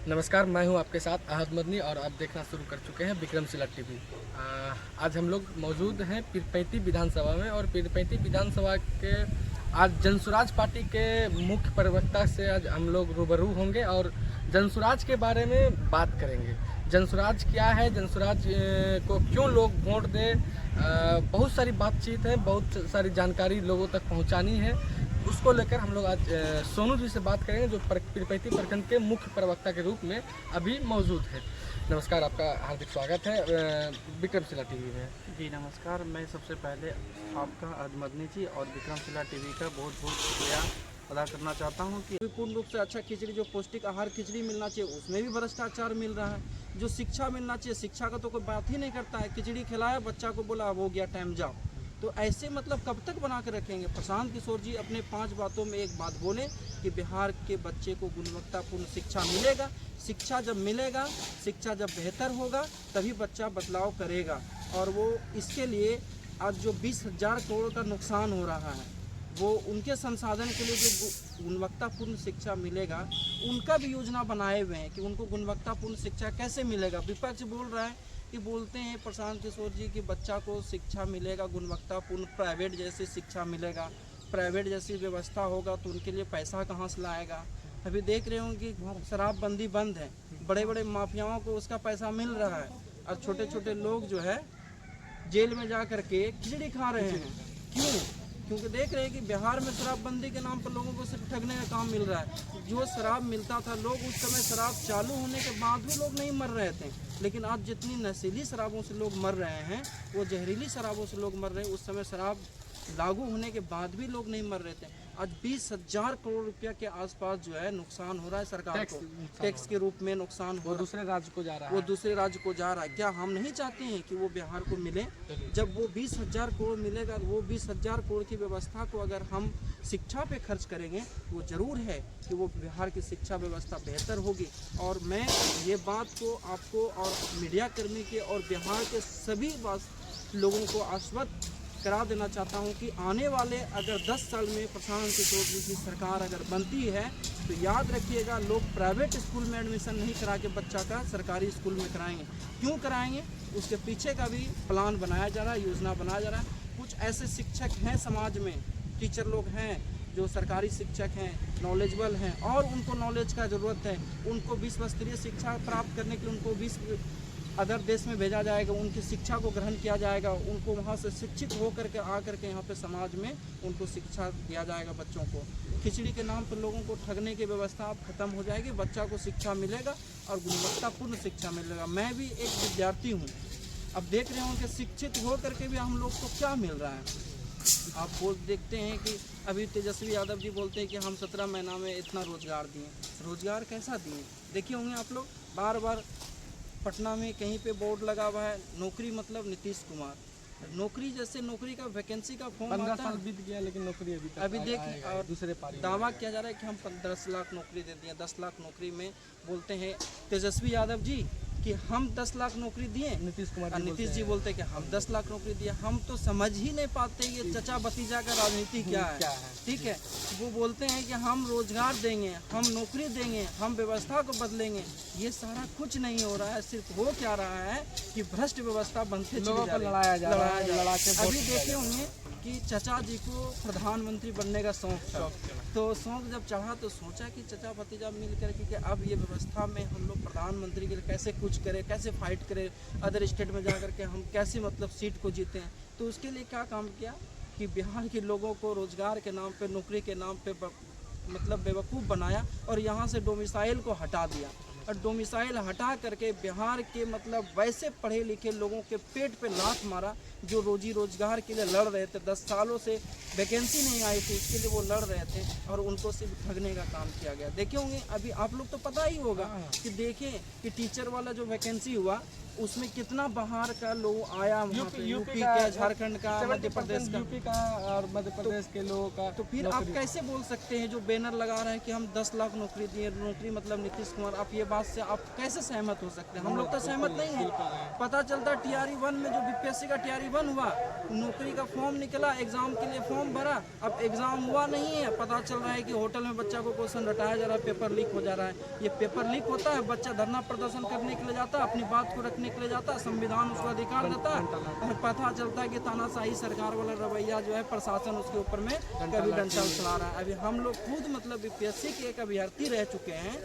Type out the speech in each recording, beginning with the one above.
नमस्कार, मैं हूं आपके साथ अहद मदनी और आप देखना शुरू कर चुके हैं विक्रमशिला टीवी। आज हम लोग मौजूद हैं पीरपैंती विधानसभा में और पीरपैंती विधानसभा के आज जनसुराज पार्टी के मुख्य प्रवक्ता से आज हम लोग रूबरू होंगे और जनसुराज के बारे में बात करेंगे। जनसुराज क्या है, जनसुराज को क्यों लोग वोट दें, बहुत सारी बातचीत है, बहुत सारी जानकारी लोगों तक पहुंचानी है। उसको लेकर हम लोग आज सोनू जी से बात करेंगे, जो पीरपैंती प्रखंड के मुख्य प्रवक्ता के रूप में अभी मौजूद है। नमस्कार, आपका हार्दिक स्वागत है विक्रमशिला टीवी में। जी नमस्कार। मैं सबसे पहले आपका अहद मदनी जी और विक्रमशिला टीवी का बहुत बहुत शुक्रिया अदा करना चाहता हूं कि पूर्ण रूप से अच्छा खिचड़ी, जो पौष्टिक आहार खिचड़ी मिलना चाहिए उसमें भी भ्रष्टाचार मिल रहा है। जो शिक्षा मिलना चाहिए, शिक्षा का तो कोई बात ही नहीं करता है। खिचड़ी खिलाया, बच्चा को बोला अब हो गया टाइम, जाओ। तो ऐसे मतलब कब तक बना कर रखेंगे। प्रशांत किशोर जी अपने 5 बातों में एक बात बोले कि बिहार के बच्चे को गुणवत्तापूर्ण शिक्षा मिलेगा। शिक्षा जब मिलेगा, शिक्षा जब बेहतर होगा तभी बच्चा बदलाव करेगा। और वो इसके लिए आज जो 20,000 करोड़ का नुकसान हो रहा है, वो उनके संसाधन के लिए जो गुणवत्तापूर्ण शिक्षा मिलेगा उनका भी योजना बनाए हुए हैं कि उनको गुणवत्तापूर्ण शिक्षा कैसे मिलेगा। विपक्ष बोल रहा है कि बोलते हैं प्रशांत किशोर जी कि बच्चा को शिक्षा मिलेगा गुणवत्तापूर्ण, प्राइवेट जैसी शिक्षा मिलेगा, प्राइवेट जैसी व्यवस्था होगा तो उनके लिए पैसा कहाँ से लाएगा। अभी देख रहे हों कि शराबबंदी बंद है, बड़े बड़े माफियाओं को उसका पैसा मिल रहा है और छोटे छोटे लोग जो है जेल में जा कर के खिचड़ी खा रहे हैं। क्यों? क्योंकि देख रहे हैं कि बिहार में शराबबंदी के नाम पर लोगों को सिर्फ ठगने का काम मिल रहा है। जो शराब मिलता था, लोग उस समय शराब चालू होने के बाद भी लोग नहीं मर रहे थे, लेकिन आज जितनी नशीली शराबों से लोग मर रहे हैं, वो जहरीली शराबों से लोग मर रहे हैं। उस समय शराब लागू होने के बाद भी लोग नहीं मर रहे थे। आज 20,000 करोड़ रुपया के आसपास जो है नुकसान हो रहा है सरकार को, टैक्स के रूप में नुकसान हो रहा है। दूसरे राज्य को जा रहा है, वो दूसरे राज्य को जा रहा है। क्या हम नहीं चाहते हैं कि वो बिहार को मिले? जब वो 20,000 करोड़ मिलेगा, वो 20,000 करोड़ की व्यवस्था को अगर हम शिक्षा पे खर्च करेंगे, वो ज़रूर है कि वो बिहार की शिक्षा व्यवस्था बेहतर होगी। और मैं ये बात को आपको और मीडिया कर्मी के और बिहार के सभी लोगों को आश्वस्त करा देना चाहता हूं कि आने वाले अगर 10 साल में प्रशांत किशोर जी की सरकार अगर बनती है तो याद रखिएगा, लोग प्राइवेट स्कूल में एडमिशन नहीं करा के बच्चा का सरकारी स्कूल में कराएंगे। क्यों कराएंगे? उसके पीछे का भी प्लान बनाया जा रहा है, योजना बनाया जा रहा है। कुछ ऐसे शिक्षक हैं समाज में, टीचर लोग हैं जो सरकारी शिक्षक हैं, नॉलेजेबल हैं और उनको नॉलेज का ज़रूरत है। उनको विश्व स्तरीय शिक्षा प्राप्त करने के लिए उनको अदर देश में भेजा जाएगा, उनकी शिक्षा को ग्रहण किया जाएगा, उनको वहाँ से शिक्षित होकर के आकर के यहाँ पे समाज में उनको शिक्षा दिया जाएगा बच्चों को। खिचड़ी के नाम पर लोगों को ठगने की व्यवस्था अब खत्म हो जाएगी, बच्चा को शिक्षा मिलेगा और गुणवत्तापूर्ण शिक्षा मिलेगा। मैं भी एक विद्यार्थी हूँ, अब देख रहे हों कि शिक्षित हो करके भी हम लोग को क्या मिल रहा है। आप वो देखते हैं कि अभी तेजस्वी यादव जी बोलते हैं कि हम 17 महीना में इतना रोजगार दिए। रोजगार कैसा दिए? देखिए होंगे आप लोग, बार बार पटना में कहीं पे बोर्ड लगा हुआ है नौकरी मतलब नीतीश कुमार। नौकरी जैसे नौकरी का वैकेंसी का फॉर्म 15 आता साल है, बीत गया लेकिन नौकरी अभी देखिए। और दूसरे पारी दावा किया जा रहा है कि हम 10 लाख नौकरी दे दिए। 10 लाख नौकरी में बोलते हैं तेजस्वी यादव जी कि हम 10 लाख नौकरी दिए, नीतीश जी बोलते हैं कि हम 10 लाख नौकरी दिए। हम तो समझ ही नहीं पाते ये चचा भतीजा का राजनीति क्या है। ठीक है, वो बोलते हैं कि हम रोजगार देंगे, हम नौकरी देंगे, हम व्यवस्था को बदलेंगे। ये सारा कुछ नहीं हो रहा है। सिर्फ हो क्या रहा है कि भ्रष्ट व्यवस्था बनते लोगों को लड़ाया जा रहा है। अभी देखे होंगे कि चचा जी को प्रधानमंत्री बनने का शौक था, तो शौक जब चढ़ा तो सोचा कि चचा भतीजा मिल करके कि अब ये व्यवस्था में हम लोग प्रधानमंत्री के लिए कैसे कुछ करें, कैसे फाइट करें, अदर स्टेट में जा कर के हम कैसे मतलब सीट को जीतें। तो उसके लिए क्या काम किया कि बिहार के लोगों को रोजगार के नाम पे, नौकरी के नाम पे मतलब बेवकूफ़ बनाया और यहाँ से डोमिसाइल को हटा दिया। और डोमिसाइल हटा करके बिहार के मतलब वैसे पढ़े लिखे लोगों के पेट पे लात मारा जो रोजी रोजगार के लिए लड़ रहे थे। 10 सालों से वैकेंसी नहीं आई थी, इसके लिए वो लड़ रहे थे और उनको सिर्फ ठगने का काम किया गया। देखे होंगे, अभी आप लोग तो पता ही होगा कि देखें कि टीचर वाला जो वैकेंसी हुआ उसमें कितना बाहर का लोग आया वहाँ पे, यूपी का, का, झारखंड का, मध्य प्रदेश का। यूपी का और मध्य प्रदेश के लोगों का। तो फिर आप कैसे बोल सकते हैं जो बैनर लगा रहे हैं कि हम 10 लाख नौकरी दिए, नौकरी मतलब नीतीश कुमार, आप ये बात से आप कैसे सहमत हो सकते हैं? हम लोग तो सहमत नहीं हैं। पता चलता TRE 1 में जो बीपीएससी का TRE 1 हुआ, नौकरी का फॉर्म निकला, एग्जाम के लिए फॉर्म भरा, अब एग्जाम हुआ नहीं है, पता चल रहा है कि होटल में बच्चा को क्वेश्चन रटाया जा रहा है, पेपर लीक हो जा रहा है। ये पेपर लीक होता है, बच्चा धरना प्रदर्शन करने के लिए जाता है, अपनी बात को रखने के लिए जाता है, संविधान उसको अधिकार देता है, और पता चलता है कि तानाशाही सरकार वाला रवैया जो है प्रशासन उसके ऊपर में कभी डंडा चला रहा है। अभी हम लोग खुद मतलब बीपीएससी के एक अभ्यर्थी रह चुके हैं,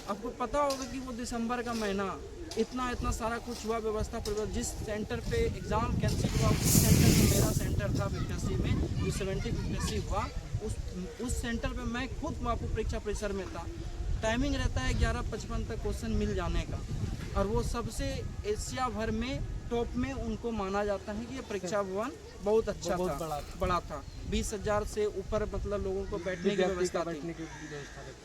आपको पता होगा कि वो दिसंबर का महीना इतना सारा कुछ हुआ, व्यवस्था पर जिस सेंटर पे एग्ज़ाम कैंसिल हुआ, उस सेंटर पे मेरा सेंटर था बीपीएससी में, जो 70 बीपीएससी हुआ, उस सेंटर पे मैं खुद वापू परीक्षा परिसर में था। टाइमिंग रहता है 11:55 तक क्वेश्चन मिल जाने का, और वो सबसे एशिया भर में टॉप में उनको माना जाता है कि ये परीक्षा भवन बहुत अच्छा था, बड़ा था। 20,000 से ऊपर मतलब लोगों को बैठने की व्यवस्था थी,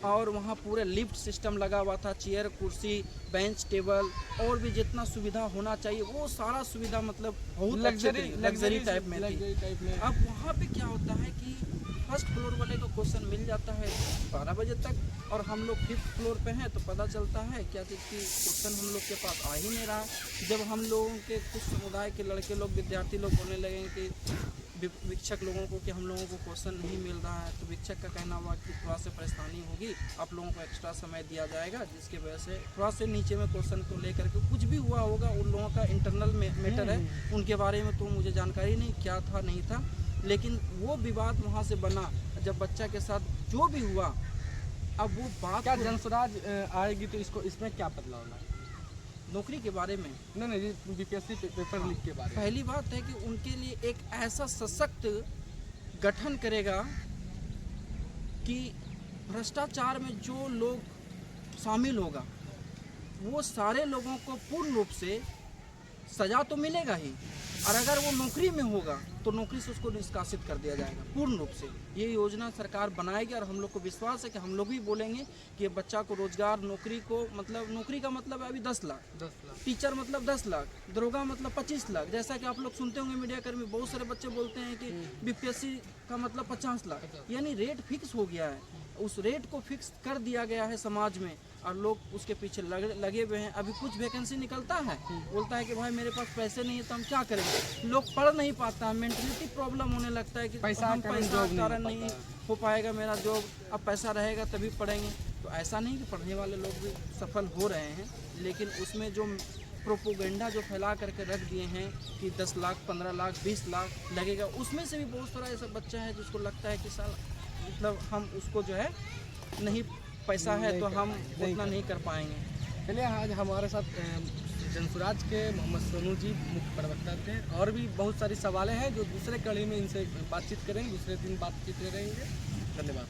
और वहाँ पूरे लिफ्ट सिस्टम लगा हुआ था, चेयर, कुर्सी, बेंच, टेबल, और भी जितना सुविधा होना चाहिए वो सारा सुविधा मतलब बहुत लग्जरी टाइप में थी। अब वहाँ पे क्या होता है कि फर्स्ट फ्लोर वाले को क्वेश्चन मिल जाता है 12 बजे तक, और हम लोग 5th फ्लोर पे हैं, तो पता चलता है क्या चीज़ की क्वेश्चन हम लोग के पास आ ही नहीं रहा। जब हम लोगों के कुछ समुदाय के लड़के लोग, विद्यार्थी लोग बोलने लगे कि शिक्षक लोगों को कि हम लोगों को क्वेश्चन नहीं मिल रहा है, तो शिक्षक का कहना हुआ कि थोड़ा सा परेशानी होगी, आप लोगों को एक्स्ट्रा समय दिया जाएगा, जिसकी वजह से थोड़ा से नीचे में क्वेश्चन को लेकर के कुछ भी हुआ होगा, उन लोगों का इंटरनल मैटर है, उनके बारे में तो मुझे जानकारी नहीं क्या था नहीं था, लेकिन वो विवाद वहाँ से बना जब बच्चा के साथ जो भी हुआ। अब वो बात क्या जनसुराज आएगी तो इसमें क्या बदलाव होना है? नौकरी के बारे में नहीं, बीपीएससी पेपर लीक के बारे में। पहली बात है कि उनके लिए एक ऐसा सशक्त गठन करेगा कि भ्रष्टाचार में जो लोग शामिल होगा वो सारे लोगों को पूर्ण रूप से सजा तो मिलेगा ही, और अगर वो नौकरी में होगा तो नौकरी से उसको निष्कासित कर दिया जाएगा पूर्ण रूप से। ये योजना सरकार बनाएगी, और हम लोग को विश्वास है कि हम लोग भी बोलेंगे कि बच्चा को रोजगार, नौकरी को मतलब नौकरी का मतलब है अभी 10 लाख, टीचर मतलब 10 लाख, दरोगा मतलब 25 लाख। जैसा कि आप लोग सुनते होंगे मीडिया कर्मी, बहुत सारे बच्चे बोलते हैं कि बीपीएससी का मतलब 50 लाख, यानी रेट फिक्स हो गया है। उस रेट को फिक्स कर दिया गया है समाज में, और लोग उसके पीछे लगे हुए हैं। अभी कुछ वैकेंसी निकलता है, बोलता है कि भाई मेरे पास पैसे नहीं है तो हम क्या करेंगे, लोग पढ़ नहीं पाता, मेंटलिटी प्रॉब्लम होने लगता है कि पैसा कारण नहीं हो पाएगा मेरा जॉब, अब पैसा रहेगा तभी पढ़ेंगे। तो ऐसा नहीं कि पढ़ने वाले लोग भी सफल हो रहे हैं, लेकिन उसमें जो प्रोपोगेंडा जो फैला करके रख दिए हैं कि 10 लाख, 15 लाख, 20 लाख लगेगा, उसमें से भी बहुत सारा ऐसा बच्चा है जिसको लगता है कि साल मतलब हम उसको जो है नहीं पैसा है तो हम उतना नहीं कर पाएंगे। चलिए, आज हमारे साथ जनसुराज के मोहम्मद सोनू जी मुख्य प्रवक्ता थे, और भी बहुत सारी सवालें हैं जो दूसरे कड़ी में इनसे बातचीत करेंगे, दूसरे दिन बातचीत करेंगे। धन्यवाद।